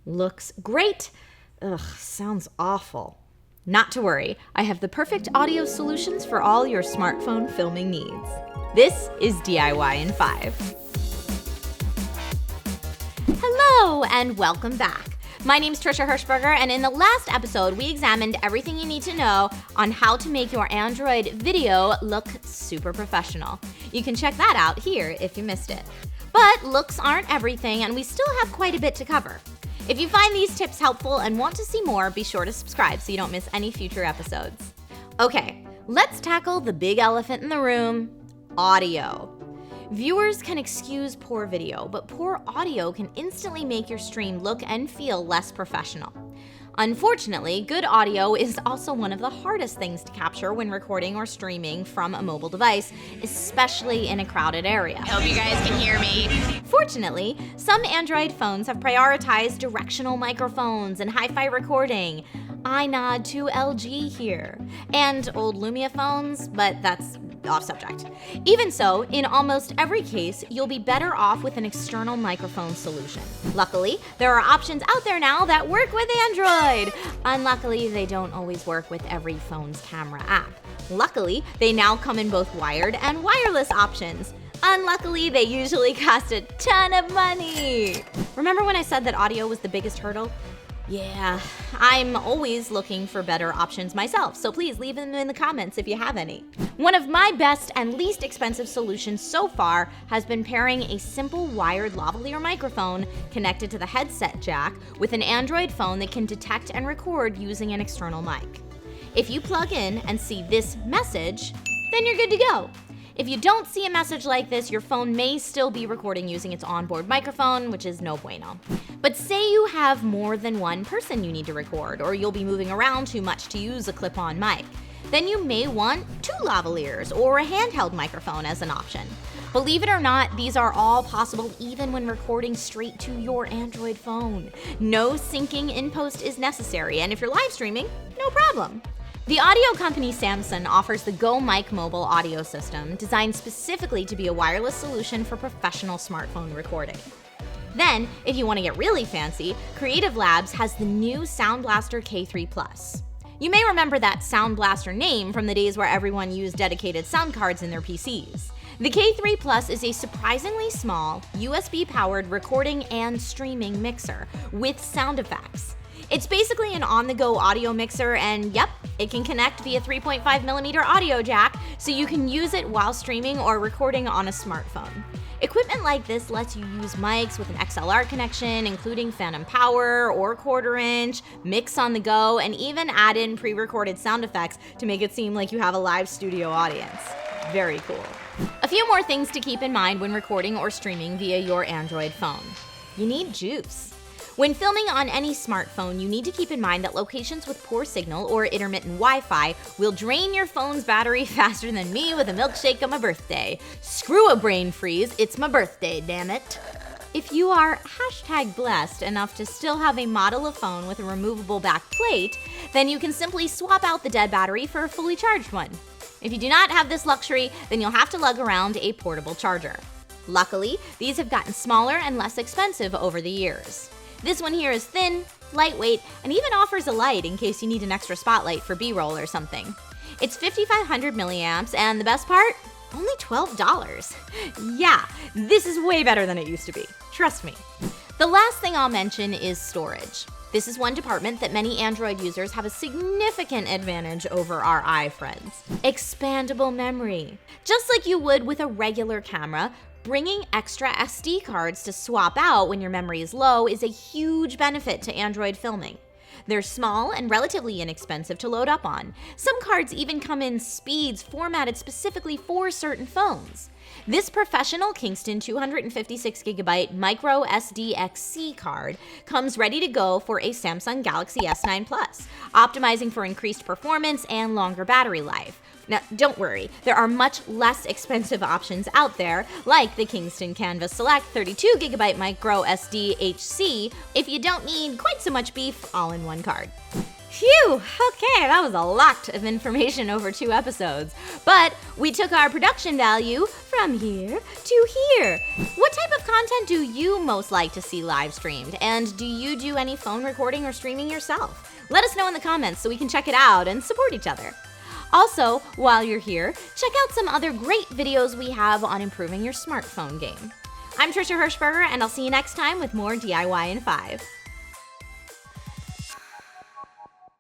Looks great. Ugh, sounds awful. Not to worry, I have the perfect audio solutions for all your smartphone filming needs. This is DIY in 5. Hello and welcome back. My name's Trisha Hirschberger, and in the last episode, we examined everything you need to know on how to make your Android video look super professional. You can check that out here if you missed it. But looks aren't everything, and we still have quite a bit to cover. If you find these tips helpful and want to see more, be sure to subscribe so you don't miss any future episodes. Okay, let's tackle the big elephant in the room, audio. Viewers can excuse poor video, but poor audio can instantly make your stream look and feel less professional. Unfortunately, good audio is also one of the hardest things to capture when recording or streaming from a mobile device, especially in a crowded area. Hope you guys can hear me. Fortunately, some Android phones have prioritized directional microphones and hi-fi recording. I nod to LG here. And old Lumia phones, but that's off subject. Even so, in almost every case, you'll be better off with an external microphone solution. Luckily, there are options out there now that work with Android. Unluckily, they don't always work with every phone's camera app. Luckily, they now come in both wired and wireless options. Unluckily, they usually cost a ton of money. Remember when I said that audio was the biggest hurdle? Yeah, I'm always looking for better options myself, so please leave them in the comments if you have any. One of my best and least expensive solutions so far has been pairing a simple wired lavalier microphone connected to the headset jack with an Android phone that can detect and record using an external mic. If you plug in and see this message, then you're good to go. If you don't see a message like this, your phone may still be recording using its onboard microphone, which is no bueno. But say you have more than one person you need to record, or you'll be moving around too much to use a clip-on mic. Then you may want 2 lavaliers or a handheld microphone as an option. Believe it or not, these are all possible even when recording straight to your Android phone. No syncing in post is necessary, and if you're live streaming, no problem. The audio company Samsung offers the Go Mic mobile audio system, designed specifically to be a wireless solution for professional smartphone recording. Then, if you want to get really fancy, Creative Labs has the new Sound Blaster K3+. You may remember that Sound Blaster name from the days where everyone used dedicated sound cards in their PCs. The K3+ is a surprisingly small, USB-powered recording and streaming mixer with sound effects. It's basically an on-the-go audio mixer, and yep, it can connect via 3.5mm audio jack, so you can use it while streaming or recording on a smartphone. Equipment like this lets you use mics with an XLR connection, including phantom power or quarter-inch, mix on the go, and even add in pre-recorded sound effects to make it seem like you have a live studio audience. Very cool. A few more things to keep in mind when recording or streaming via your Android phone. You need juice. When filming on any smartphone, you need to keep in mind that locations with poor signal or intermittent Wi-Fi will drain your phone's battery faster than me with a milkshake on my birthday. Screw a brain freeze, it's my birthday, damn it. If you are #blessed enough to still have a model of phone with a removable back plate, then you can simply swap out the dead battery for a fully charged one. If you do not have this luxury, then you'll have to lug around a portable charger. Luckily, these have gotten smaller and less expensive over the years. This one here is thin, lightweight, and even offers a light in case you need an extra spotlight for B-roll or something. It's 5,500 milliamps, and the best part? Only $12. Yeah, this is way better than it used to be. Trust me. The last thing I'll mention is storage. This is one department that many Android users have a significant advantage over our iFriends. Expandable memory. Just like you would with a regular camera, bringing extra SD cards to swap out when your memory is low is a huge benefit to Android filming. They're small and relatively inexpensive to load up on. Some cards even come in speeds formatted specifically for certain phones. This professional Kingston 256GB micro SD-XC card comes ready to go for a Samsung Galaxy S9 Plus, optimizing for increased performance and longer battery life. Now, don't worry, there are much less expensive options out there, like the Kingston Canvas Select 32GB micro SD HC, if you don't need quite so much beef all in one card. Phew, okay, that was a lot of information over 2 episodes. But we took our production value from here to here. What type of content do you most like to see live streamed? And do you do any phone recording or streaming yourself? Let us know in the comments so we can check it out and support each other. Also, while you're here, check out some other great videos we have on improving your smartphone game. I'm Trisha Hirschberger, and I'll see you next time with more DIY in 5.